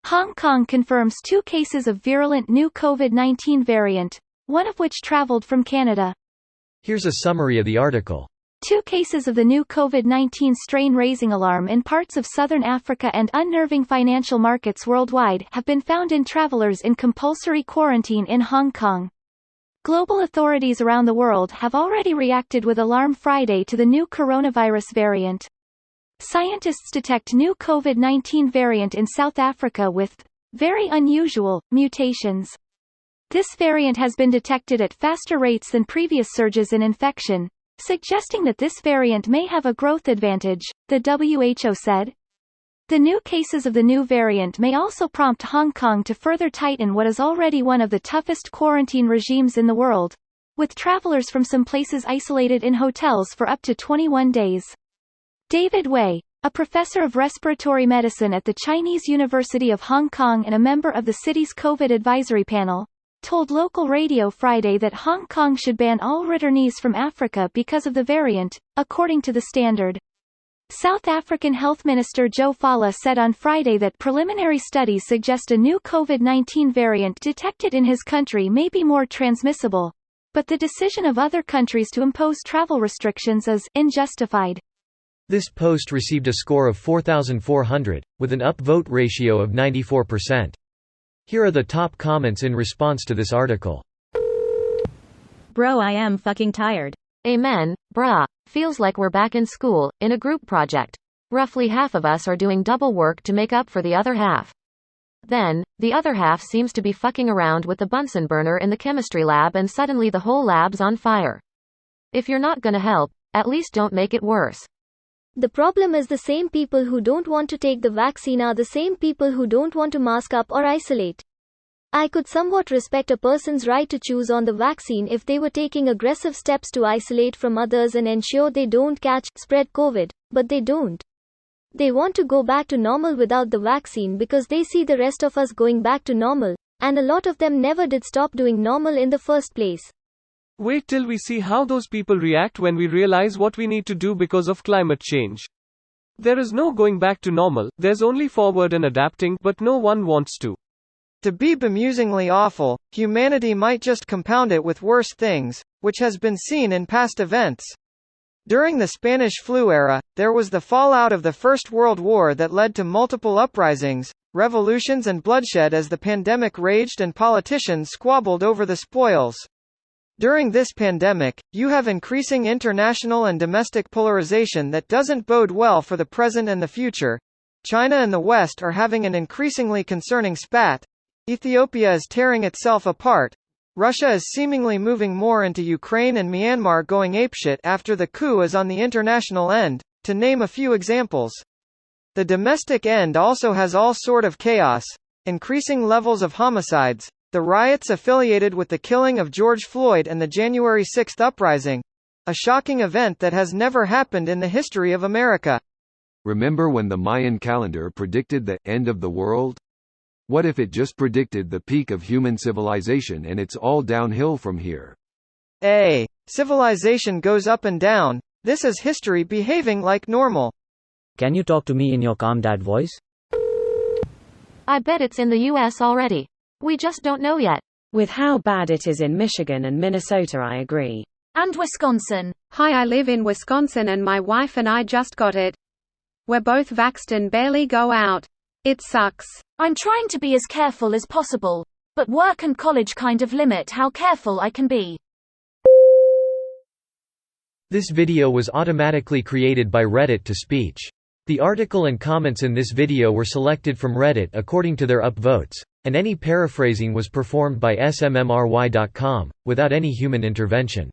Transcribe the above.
Hong Kong confirms 2 cases of virulent new COVID-19 variant, one of which traveled from Canada. Here's a summary of the article. 2 cases of the new COVID-19 strain raising alarm in parts of southern Africa and unnerving financial markets worldwide have been found in travelers in compulsory quarantine in Hong Kong. Global authorities around the world have already reacted with alarm Friday to the new coronavirus variant. Scientists detect new COVID-19 variant in South Africa with very unusual mutations. This variant has been detected at faster rates than previous surges in infection, suggesting that this variant may have a growth advantage, the WHO said. The new cases of the new variant may also prompt Hong Kong to further tighten what is already one of the toughest quarantine regimes in the world, with travelers from some places isolated in hotels for up to 21 days. David Wei, a professor of respiratory medicine at the Chinese University of Hong Kong and a member of the city's COVID advisory panel, told local radio Friday that Hong Kong should ban all returnees from Africa because of the variant, according to the Standard. South African Health Minister Joe Fala said on Friday that preliminary studies suggest a new COVID-19 variant detected in his country may be more transmissible, but the decision of other countries to impose travel restrictions is unjustified. This post received a score of 4,400, with an upvote ratio of 94%. Here are the top comments in response to this article. Bro, I am fucking tired. Amen, brah. Feels like we're back in school, in a group project. Roughly half of us are doing double work to make up for the other half. Then, the other half seems to be fucking around with the Bunsen burner in the chemistry lab and suddenly the whole lab's on fire. If you're not gonna help, at least don't make it worse. The problem is the same people who don't want to take the vaccine are the same people who don't want to mask up or isolate. I could somewhat respect a person's right to choose on the vaccine if they were taking aggressive steps to isolate from others and ensure they don't spread COVID, but they don't. They want to go back to normal without the vaccine because they see the rest of us going back to normal, and a lot of them never did stop doing normal in the first place. Wait till we see how those people react when we realize what we need to do because of climate change. There is no going back to normal, there's only forward and adapting, but no one wants to. To be bemusingly awful, humanity might just compound it with worse things, which has been seen in past events. During the Spanish flu era, there was the fallout of the First World War that led to multiple uprisings, revolutions and bloodshed as the pandemic raged and politicians squabbled over the spoils. During this pandemic, you have increasing international and domestic polarization that doesn't bode well for the present and the future. China and the West are having an increasingly concerning spat. Ethiopia is tearing itself apart. Russia is seemingly moving more into Ukraine and Myanmar going apeshit after the coup is on the international end, to name a few examples. The domestic end also has all sort of chaos, increasing levels of homicides, the riots affiliated with the killing of George Floyd and the January 6 uprising, a shocking event that has never happened in the history of America. Remember when the Mayan calendar predicted the end of the world? What if it just predicted the peak of human civilization and it's all downhill from here? Civilization goes up and down. This is history behaving like normal. Can you talk to me in your calm dad voice? I bet it's in the US already. We just don't know yet. With how bad it is in Michigan and Minnesota, I agree. And Wisconsin. Hi, I live in Wisconsin and my wife and I just got it. We're both vaxxed and barely go out. It sucks. I'm trying to be as careful as possible, but work and college kind of limit how careful I can be. This video was automatically created by Reddit to speech. The article and comments in this video were selected from Reddit according to their upvotes, and any paraphrasing was performed by smmry.com, without any human intervention.